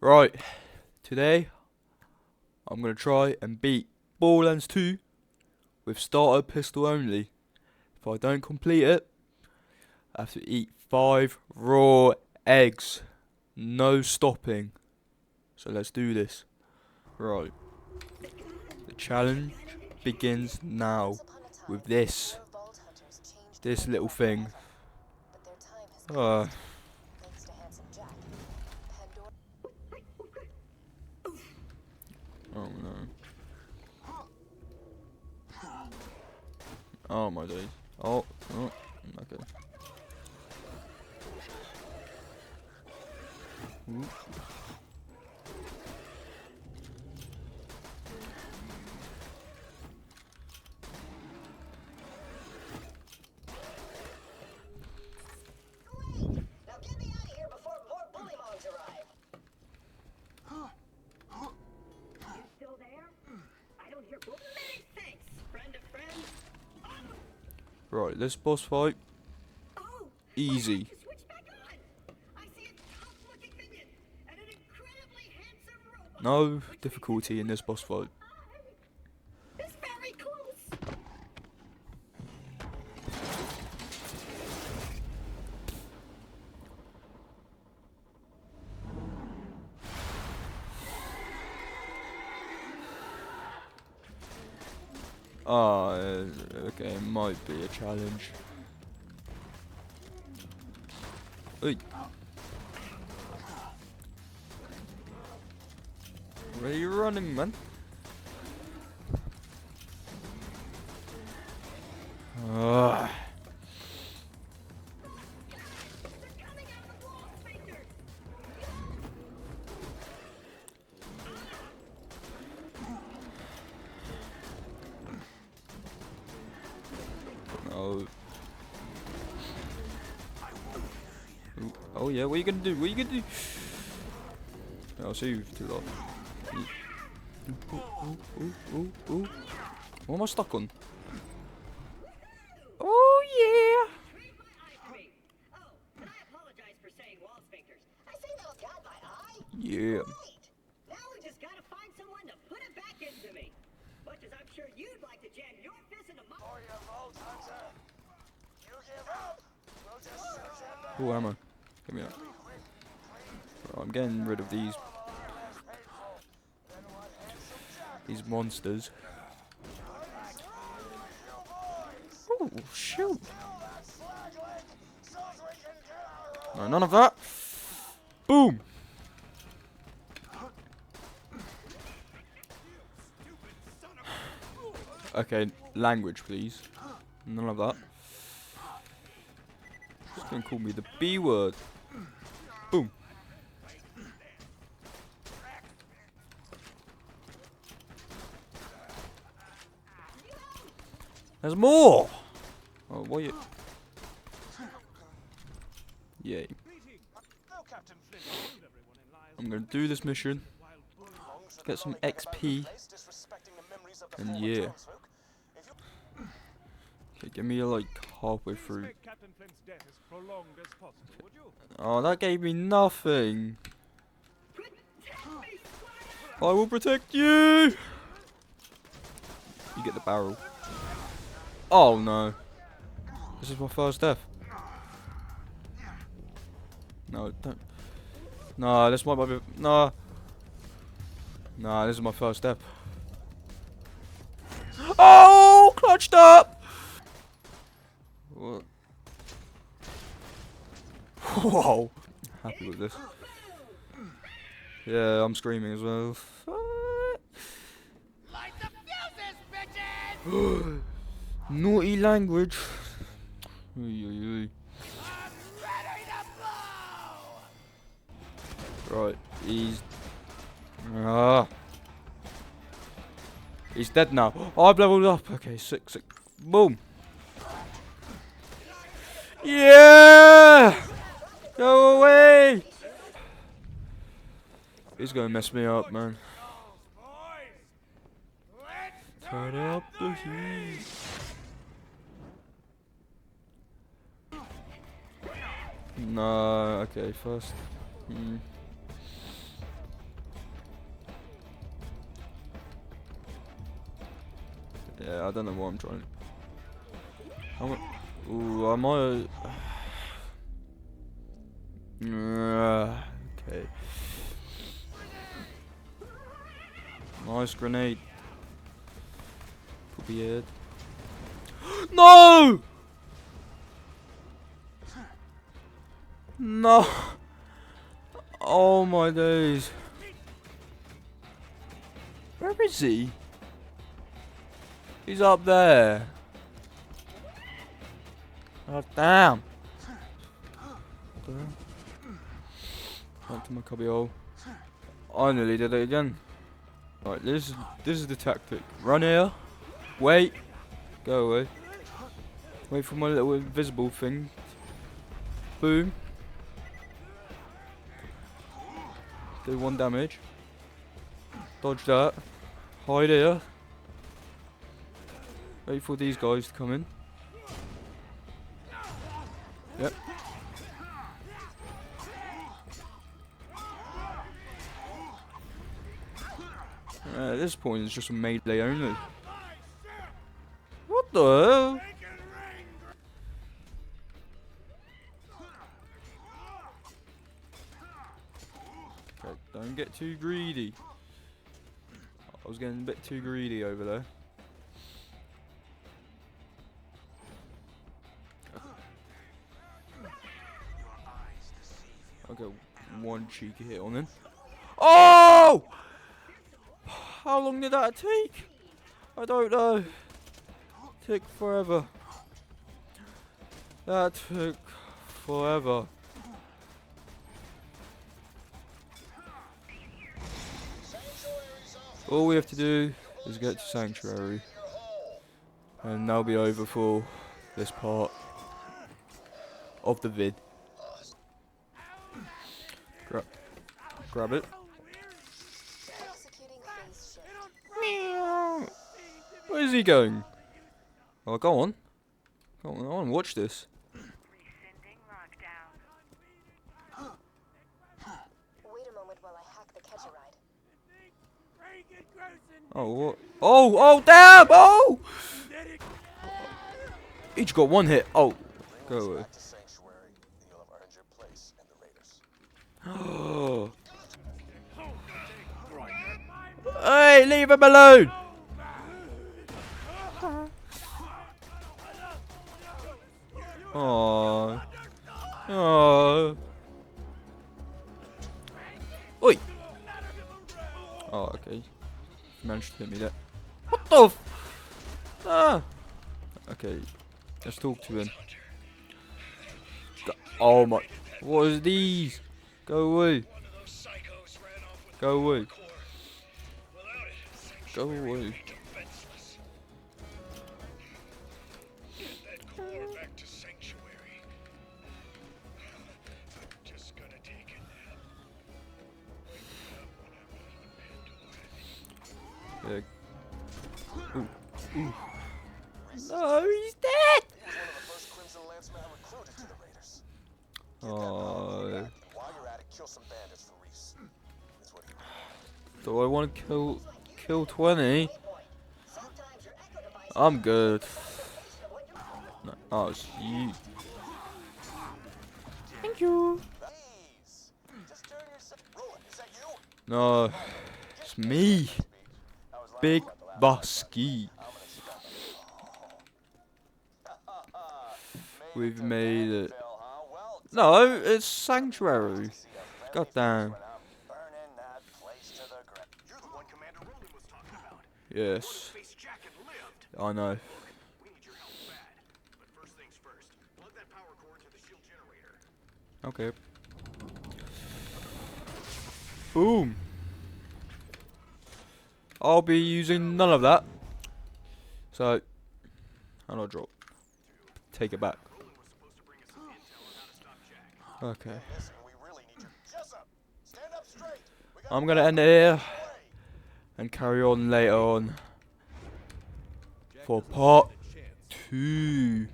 Right, today I'm gonna try and beat Borderlands 2 with starter pistol only. If I don't complete it, I have to eat 5 raw eggs. No stopping. So let's do this. Right, the challenge begins now with this little thing. Uh, oh no. Oh my days. Oh, okay. Ooh. Now get me out of here before more bully mogs arrive. You still there? I don't hear many thanks, friend of friends. Right, this boss fight, Oh, easy. switch back on. I see a tough-looking minion and an incredibly handsome robot. No difficulty in this boss fight. It's very close. Ah, okay, it might be a challenge. Oi. Where are you running, man? Ah. They're coming out of the wall, Sphincters. No. Ooh. Oh yeah, what are you gonna do? What are you gonna do? I'll see you too long. Ooh. What am I stuck on? Oh yeah! Trade my eye for me. Oh, and I apologize for saying wall sphincters. I say that was got my eye. Yeah. Right. Now we just gotta find someone to put it back into me. Much as I'm sure you'd like to jam your fist into my. For your vault hunter. You give up. We'll just shoot you. Oh, ammo. Give me that. Right, I'm getting rid of these monsters. Oh shoot! No, none of that. Boom. Okay, language, please. None of that. Just gonna call me the B word. Boom. There's more. Oh, what you? Yay. I'm gonna do this mission. Get some XP. And yeah. Okay, give me like halfway through. Oh, that gave me nothing. I will protect you. You get the barrel. Oh no. This is my first death. No, don't. No, this might be. No. No, this is my first step. Oh, clutched up. What? Whoa. Happy with this. Yeah, I'm screaming as well. Light the fuses, bitches! Naughty language. Oy, oy, oy. I'm ready to blow! Right, he's. He's dead now. Oh, I've leveled up. Okay, sick. Boom. Yeah! Go away! He's gonna mess me up, man. Turn up the heat. No, okay, first. Yeah, I don't know what I'm trying. Ooh, I might. Okay. Nice grenade. Could be it. No! No! Oh my days. Where is he? He's up there. Oh damn. Back to my cubby hole. I nearly did it again. Right, this is the tactic. Run here. Wait. Go away. Wait for my little invisible thing. Boom. Do 1 damage. Dodge that. Hide here. Wait for these guys to come in. Yep. At this point, it's just a melee only. What the hell? Okay, don't get too greedy. I was getting a bit too greedy over there. I'll get 1 cheeky hit on him. Oh! How long did that take? I don't know. Took forever. That took forever. All we have to do is get to Sanctuary. And that'll be over for this part of the vid. Grab it. Meow. Where is he going? Oh, go on. Go on, I want to watch this. Wait a moment while I hack the catch-a-ride. Oh, what? Oh, oh, damn! Oh! Each got 1 hit. Oh, go away. Oh. Hey, leave him alone! Oh. Oh. Oi! Oh, okay. Managed to hit me there. What the f— Ah! Okay. Let's talk to him. Oh my— What is these? Go away. Go away. Go away. Yeah. Ooh. Ooh. No, he's dead! Oh. Do I want to kill 20? I'm good. No. Oh, it's you. Thank you. No, it's me. Big Busky. We've made it. No, it's Sanctuary. God damn. Yes. I know. Okay. Boom. I'll be using none of that. So, how do I drop? Take it back. Okay. I'm gonna end it here and carry on later on for part 2.